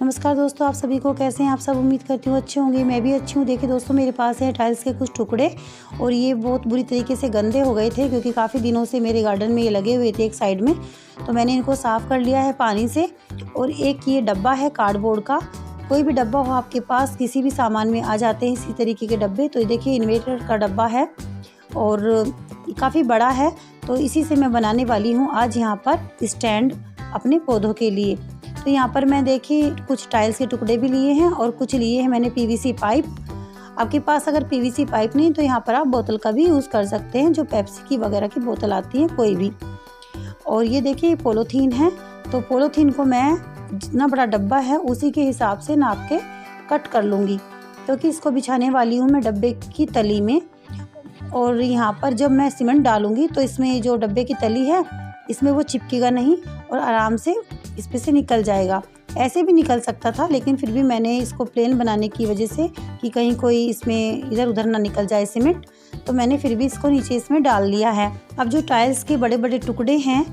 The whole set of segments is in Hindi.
नमस्कार दोस्तों, आप सभी को कैसे हैं आप सब। उम्मीद करती हूँ अच्छे होंगे। मैं भी अच्छी हूँ। देखिए दोस्तों, मेरे पास है टाइल्स के कुछ टुकड़े और ये बहुत बुरी तरीके से गंदे हो गए थे क्योंकि काफ़ी दिनों से मेरे गार्डन में ये लगे हुए थे एक साइड में। तो मैंने इनको साफ़ कर लिया है पानी से। और एक ये डब्बा है कार्डबोर्ड का, कोई भी डब्बा हो आपके पास, किसी भी सामान में आ जाते हैं इसी तरीके के डब्बे। तो ये देखिए इन्वर्टर का डब्बा है और काफ़ी बड़ा है, तो इसी से मैं बनाने वाली हूँ आज यहाँ पर स्टैंड अपने पौधों के लिए। तो यहाँ पर मैं देखिए कुछ टाइल्स के टुकड़े भी लिए हैं और कुछ लिए हैं मैंने पीवीसी पाइप। आपके पास अगर पीवीसी पाइप नहीं तो यहाँ पर आप बोतल का भी यूज़ कर सकते हैं, जो पेप्सी की वगैरह की बोतल आती है कोई भी। और ये देखिए पॉलीथीन है, तो पॉलीथीन को मैं जितना बड़ा डब्बा है उसी के हिसाब से नाप के कट कर लूँगी, क्योंकि इसको बिछाने वाली हूँ मैं डब्बे की तली में। और यहाँ पर जब मैं सीमेंट डालूँगी तो इसमें जो डब्बे की तली है इसमें वो चिपकेगा नहीं और आराम से इस पे से निकल जाएगा। ऐसे भी निकल सकता था, लेकिन फिर भी मैंने इसको प्लेन बनाने की वजह से कि कहीं कोई इसमें इधर उधर ना निकल जाए सीमेंट, तो मैंने फिर भी इसको नीचे इसमें डाल लिया है। अब जो टाइल्स के बड़े बड़े टुकड़े हैं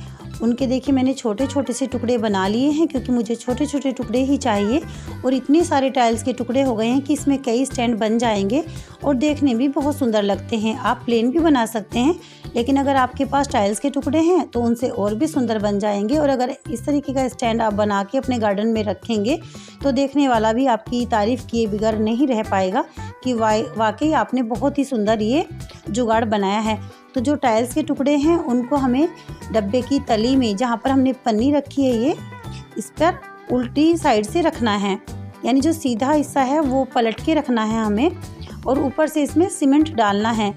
उनके देखिए मैंने छोटे छोटे से टुकड़े बना लिए हैं, क्योंकि मुझे छोटे छोटे टुकड़े ही चाहिए। और इतने सारे टाइल्स के टुकड़े हो गए हैं कि इसमें कई स्टैंड बन जाएंगे और देखने भी बहुत सुंदर लगते हैं। आप प्लेन भी बना सकते हैं, लेकिन अगर आपके पास टाइल्स के टुकड़े हैं तो उनसे और भी सुंदर बन जाएंगे। और अगर इस तरीके का स्टैंड आप बना के अपने गार्डन में रखेंगे तो देखने वाला भी आपकी तारीफ़ किए बगैर नहीं रह पाएगा कि वाकई आपने बहुत ही सुंदर ये जुगाड़ बनाया है। तो जो टाइल्स के टुकड़े हैं उनको हमें डब्बे की तली में, जहाँ पर हमने पन्नी रखी है ये, इस पर उल्टी साइड से रखना है, यानी जो सीधा हिस्सा है वो पलट के रखना है हमें। और ऊपर से इसमें सीमेंट डालना है।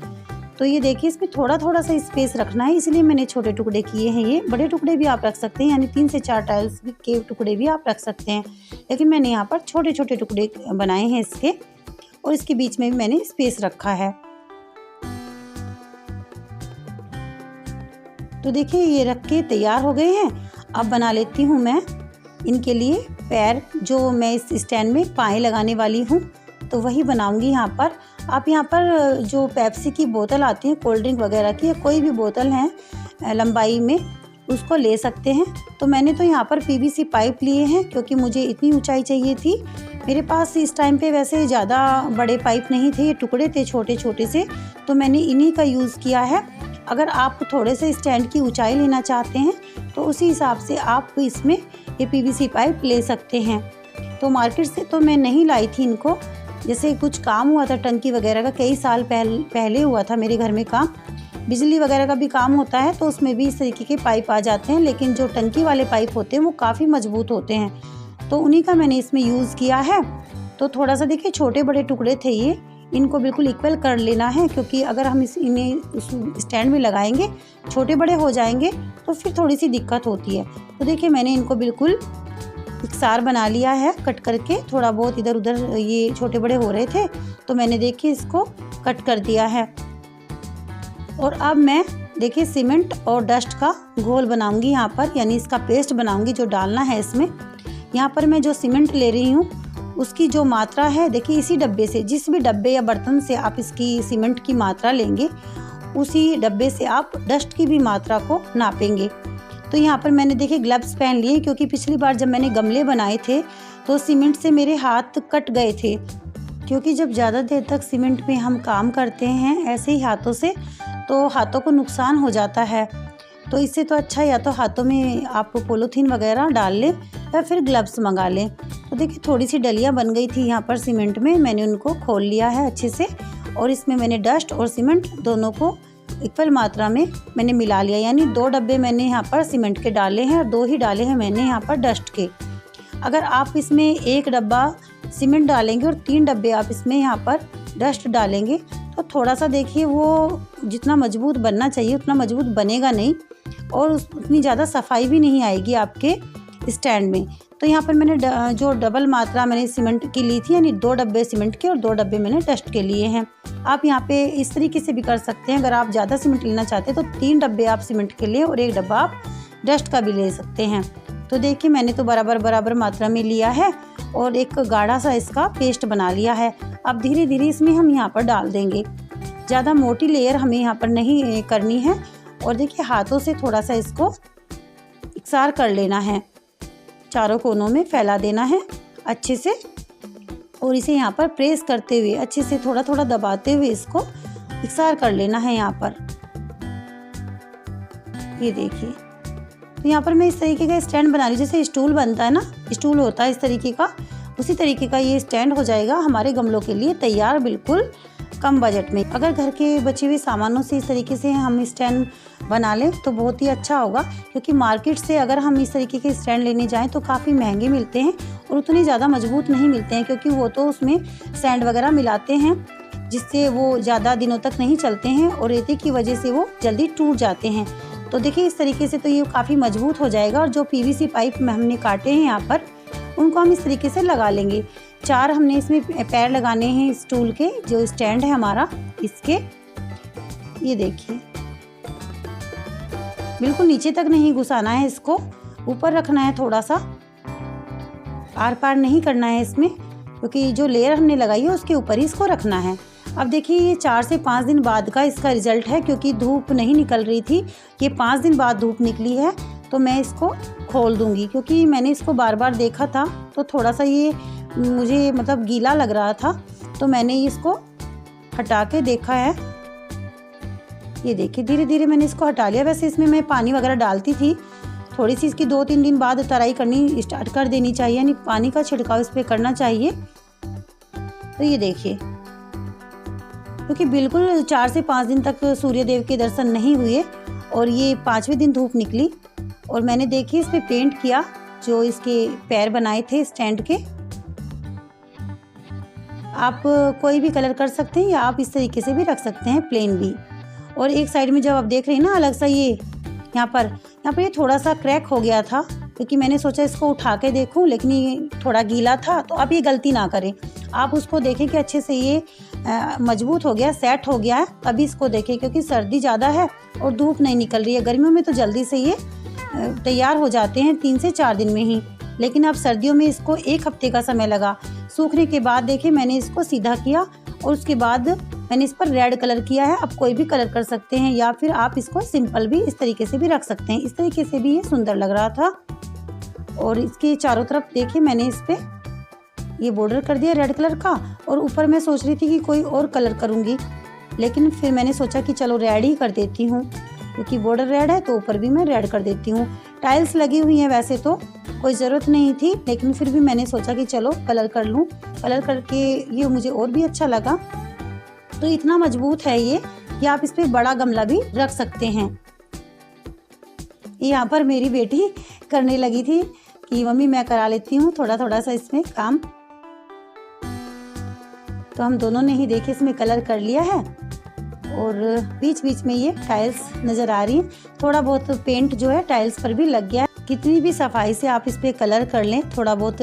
तो ये देखिए इसमें थोड़ा थोड़ा सा स्पेस रखना है, इसलिए मैंने छोटे टुकड़े किए हैं। ये बड़े टुकड़े भी आप रख सकते हैं, यानी 3 से 4 टाइल्स के टुकड़े भी आप रख सकते हैं, लेकिन मैंने यहाँ पर छोटे छोटे टुकड़े बनाए हैं इसके। और इसके बीच में भी मैंने स्पेस रखा है। तो देखिए ये रख के तैयार हो गए हैं। अब बना लेती हूँ मैं इनके लिए पैर, जो मैं इस स्टैंड में पाए लगाने वाली हूँ, तो वही बनाऊंगी यहाँ पर। आप यहाँ पर जो पेप्सी की बोतल आती है कोल्ड ड्रिंक वगैरह की, या कोई भी बोतल है लंबाई में, उसको ले सकते हैं। तो मैंने तो यहाँ पर पीवीसी पाइप लिए हैं क्योंकि मुझे इतनी ऊंचाई चाहिए थी। मेरे पास इस टाइम पे वैसे ज़्यादा बड़े पाइप नहीं थे, ये टुकड़े थे छोटे छोटे से, तो मैंने इन्हीं का यूज़ किया है। अगर आप थोड़े से स्टैंड की ऊंचाई लेना चाहते हैं तो उसी हिसाब से आप इसमें ये पीवीसी पाइप ले सकते हैं। तो मार्केट से तो मैं नहीं लाई थी इनको, जैसे कुछ काम हुआ था टंकी वगैरह का, कई साल पहले हुआ था मेरे घर में काम, बिजली वगैरह का भी काम होता है, तो उसमें भी इस तरीके के पाइप आ जाते हैं। लेकिन जो टंकी वाले पाइप होते हैं वो काफ़ी मजबूत होते हैं, तो उन्हीं का मैंने इसमें यूज़ किया है। तो थोड़ा सा देखिए छोटे बड़े टुकड़े थे ये, इनको बिल्कुल इक्वल कर लेना है, क्योंकि अगर हम इन्हें उस स्टैंड में लगाएंगे छोटे बड़े हो जाएंगे तो फिर थोड़ी सी दिक्कत होती है। तो देखिए मैंने इनको बिल्कुल इकसार बना लिया है कट करके। थोड़ा बहुत इधर उधर ये छोटे बड़े हो रहे थे तो मैंने देखिए इसको कट कर दिया है। और अब मैं देखिए सीमेंट और डस्ट का घोल बनाऊंगी यहाँ पर, यानी इसका पेस्ट बनाऊंगी जो डालना है इसमें। यहाँ पर मैं जो सीमेंट ले रही हूँ उसकी जो मात्रा है, देखिए इसी डब्बे से, जिस भी डब्बे या बर्तन से आप इसकी सीमेंट की मात्रा लेंगे उसी डब्बे से आप डस्ट की भी मात्रा को नापेंगे। तो यहाँ पर मैंने देखिए ग्लव्स पहन लिए, क्योंकि पिछली बार जब मैंने गमले बनाए थे तो सीमेंट से मेरे हाथ कट गए थे, क्योंकि जब ज़्यादा देर तक सीमेंट में हम काम करते हैं ऐसे ही हाथों से तो हाथों को नुकसान हो जाता है। तो इससे तो अच्छा या तो हाथों में आप पॉलीथीन वगैरह डाल लें या फिर ग्लव्स मंगा लें। तो देखिए थोड़ी सी डलियाँ बन गई थी यहाँ पर सीमेंट में, मैंने उनको खोल लिया है अच्छे से। और इसमें मैंने डस्ट और सीमेंट दोनों को इक्वल मात्रा में मैंने मिला लिया, यानी 2 डब्बे मैंने यहाँ पर सीमेंट के डाले हैं और 2 ही डाले हैं मैंने यहाँ पर डस्ट के। अगर आप इसमें 1 डब्बा सीमेंट डालेंगे और 3 डब्बे आप इसमें यहाँ पर डस्ट डालेंगे तो थोड़ा सा देखिए वो जितना मजबूत बनना चाहिए उतना मजबूत बनेगा नहीं, और उतनी ज़्यादा सफाई भी नहीं आएगी आपके स्टैंड में। तो यहाँ पर मैंने जो डबल मात्रा मैंने सीमेंट की ली थी, यानी 2 डब्बे सीमेंट के और 2 डब्बे मैंने डस्ट के लिए हैं। आप यहाँ पे इस तरीके से भी कर सकते हैं, अगर आप ज़्यादा सीमेंट लेना चाहते हैं तो 3 डब्बे आप सीमेंट के लिए और 1 डब्बा आप डस्ट का भी ले सकते हैं। तो देखिए मैंने तो बराबर मात्रा में लिया है और एक गाढ़ा सा इसका पेस्ट बना लिया है। अब धीरे धीरे इसमें हम यहाँ पर डाल देंगे, ज़्यादा मोटी लेयर हमें यहाँ पर नहीं करनी है। और देखिए हाथों से थोड़ा सा इसको इकसार कर लेना है, चारों कोनों में फैला देना है। अच्छे से, और इसे यहाँ पर प्रेस करते हुए अच्छे से थोड़ा थोड़ा दबाते हुए इसको इकसार कर लेना है यहाँ पर। ये देखिए, तो यहाँ पर मैं इस तरीके का स्टैंड बना रही हूँ, जैसे स्टूल बनता है ना, स्टूल होता है इस तरीके का, उसी तरीके का ये स्टैंड हो जाएगा हमारे गमलों के लिए तैयार, बिल्कुल कम बजट में। अगर घर के बचे हुए सामानों से इस तरीके से हम स्टैंड बना लें तो बहुत ही अच्छा होगा, क्योंकि मार्केट से अगर हम इस तरीके के स्टैंड लेने जाएं तो काफ़ी महंगे मिलते हैं और उतने ज़्यादा मजबूत नहीं मिलते हैं, क्योंकि वो तो उसमें सैंड वगैरह मिलाते हैं जिससे वो ज़्यादा दिनों तक नहीं चलते हैं और रेते की वजह से वो जल्दी टूट जाते हैं। तो देखिए इस तरीके से तो ये काफ़ी मजबूत हो जाएगा। और जो पीवीसी पाइप में हमने काटे हैं यहाँ पर, उनको हम इस तरीके से लगा लेंगे। 4 हमने इसमें पैर लगाने हैं स्टूल के, जो स्टैंड है हमारा इसके। ये देखिए, बिल्कुल नीचे तक नहीं घुसाना है इसको, ऊपर रखना है, थोड़ा सा आर पार नहीं करना है इसमें, क्योंकि जो लेयर हमने लगाई है उसके ऊपर ही इसको रखना है। अब देखिए ये 4 से 5 दिन बाद का इसका रिजल्ट है, क्योंकि धूप नहीं निकल रही थी, ये 5 दिन बाद धूप निकली है। तो मैं इसको खोल दूंगी, क्योंकि मैंने इसको बार बार देखा था तो थोड़ा सा ये मुझे मतलब गीला लग रहा था, तो मैंने इसको हटा के देखा है। ये देखिए धीरे धीरे मैंने इसको हटा लिया। वैसे इसमें मैं पानी वगैरह डालती थी, थोड़ी सी इसकी 2-3 दिन बाद तराई करनी स्टार्ट कर देनी चाहिए, यानी पानी का छिड़काव इस पर करना चाहिए। तो ये देखिए, क्योंकि बिल्कुल 4 से 5 दिन तक सूर्यदेव के दर्शन नहीं हुए और ये 5वें दिन धूप निकली, और मैंने देखिए इस पे पेंट किया, जो इसके पैर बनाए थे स्टैंड के। आप कोई भी कलर कर सकते हैं या आप इस तरीके से भी रख सकते हैं, प्लेन भी। और एक साइड में जब आप देख रहे हैं ना अलग सा, ये यहाँ पर ये थोड़ा सा क्रैक हो गया था, क्योंकि मैंने सोचा इसको उठा के देखूं, लेकिन ये थोड़ा गीला था। तो आप ये गलती ना करें, आप उसको देखें कि अच्छे से ये मजबूत हो गया, सेट हो गया है, तभी इसको देखें, क्योंकि सर्दी ज़्यादा है और धूप नहीं निकल रही है। गर्मियों में तो जल्दी से ये तैयार हो जाते हैं 3 से 4 दिन में ही, लेकिन अब सर्दियों में इसको 1 हफ्ते का समय लगा। सूखने के बाद देखिए मैंने इसको सीधा किया और उसके बाद मैंने इस पर रेड कलर किया है। आप कोई भी कलर कर सकते हैं, या फिर आप इसको सिंपल भी इस तरीके से भी रख सकते हैं। इस तरीके से भी ये सुंदर लग रहा था। और इसके चारों तरफ देखिए मैंने इस पे ये बॉर्डर कर दिया रेड कलर का, और ऊपर मैं सोच रही थी कि कोई और कलर करूँगी, लेकिन फिर मैंने सोचा कि चलो रेड ही कर देती हूँ, क्योंकि बॉर्डर रेड है तो ऊपर भी मैं रेड कर देती हूँ। टाइल्स लगी हुई हैं, वैसे तो कोई ज़रूरत नहीं थी, लेकिन फिर भी मैंने सोचा कि चलो कलर कर लूँ। कलर करके ये मुझे और भी अच्छा लगा। तो इतना मजबूत है ये कि आप इस पर बड़ा गमला भी रख सकते हैं। यहाँ पर मेरी बेटी करने लगी थी कि मम्मी मैं करा लेती हूँ थोड़ा थोड़ा सा इसमें काम। तो हम दोनों ने ही देखिए इसमें कलर कर लिया है, और बीच बीच में ये टाइल्स नज़र आ रही हैं। थोड़ा बहुत पेंट जो है टाइल्स पर भी लग गया है। कितनी भी सफाई से आप इस पे कलर कर लें, थोड़ा बहुत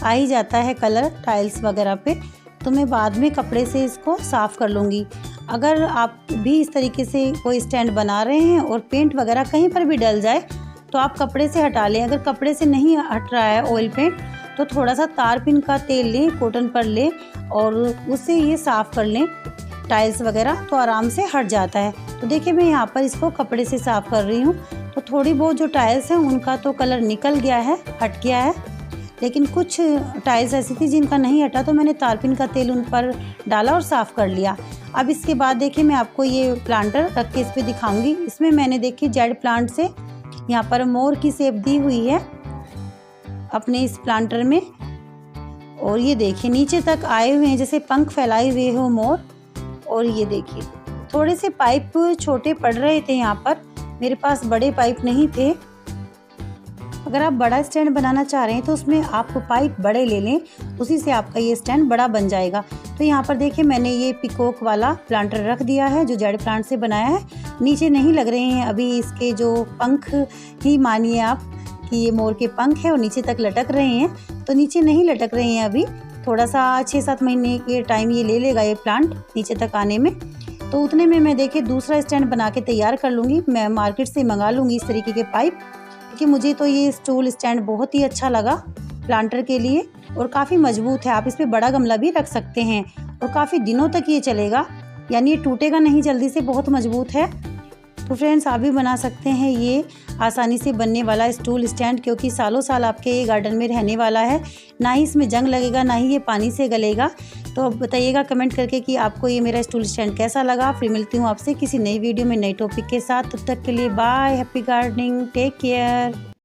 आ ही जाता है कलर टाइल्स वगैरह पे। तो मैं बाद में कपड़े से इसको साफ़ कर लूँगी। अगर आप भी इस तरीके से कोई स्टैंड बना रहे हैं और पेंट वगैरह कहीं पर भी डल जाए तो आप कपड़े से हटा लें। अगर कपड़े से नहीं हट रहा है ऑयल पेंट, तो थोड़ा सा तारपीन का तेल लें, कॉटन पर लें और उससे ये साफ़ कर लें टाइल्स वगैरह, तो आराम से हट जाता है। तो देखिए मैं यहाँ पर इसको कपड़े से साफ़ कर रही हूँ। तो थोड़ी बहुत जो टाइल्स हैं उनका तो कलर निकल गया है, हट गया है, लेकिन कुछ टाइल्स ऐसी थी जिनका नहीं हटा, तो मैंने तारपीन का तेल उन पर डाला और साफ़ कर लिया। अब इसके बाद देखिए मैं आपको ये प्लांटर रख के इस पर दिखाऊंगी। इसमें मैंने देखिए जेड प्लांट से यहाँ पर मोर की शेप दी हुई है अपने इस प्लांटर में, और ये देखिए नीचे तक आए हुए हैं, जैसे पंख फैलाए हुए हो मोर। और ये देखिए थोड़े से पाइप छोटे पड़ रहे थे यहाँ पर, मेरे पास बड़े पाइप नहीं थे। अगर आप बड़ा स्टैंड बनाना चाह रहे हैं तो उसमें आप पाइप बड़े ले लें, उसी से आपका ये स्टैंड बड़ा बन जाएगा। तो यहाँ पर देखिए मैंने ये पिकॉक वाला प्लांटर रख दिया है जो जेड प्लांट से बनाया है। नीचे नहीं लग रहे हैं अभी इसके जो पंख ही मानिए आप कि ये मोर के पंख है और नीचे तक लटक रहे हैं, तो नीचे नहीं लटक रहे हैं अभी। थोड़ा सा 6-7 महीने के टाइम ये ले लेगा ये प्लांट नीचे तक आने में। तो उतने में मैं देखिए दूसरा स्टैंड बना के तैयार कर लूँगी। मैं मार्केट से मंगा लूँगी इस तरीके के पाइप, क्योंकि मुझे तो ये स्टूल स्टैंड बहुत ही अच्छा लगा प्लांटर के लिए, और काफ़ी मजबूत है। आप इस पर बड़ा गमला भी रख सकते हैं और काफ़ी दिनों तक ये चलेगा, यानी ये टूटेगा नहीं जल्दी से, बहुत मजबूत है। तो फ्रेंड्स आप भी बना सकते हैं ये आसानी से बनने वाला स्टूल स्टैंड, क्योंकि सालों साल आपके ये गार्डन में रहने वाला है। ना ही इसमें जंग लगेगा, ना ही ये पानी से गलेगा। तो अब बताइएगा कमेंट करके कि आपको ये मेरा स्टूल स्टैंड कैसा लगा। फिर मिलती हूँ आपसे किसी नई वीडियो में नई टॉपिक के साथ। तब तक के लिए bye, happy gardening, take care.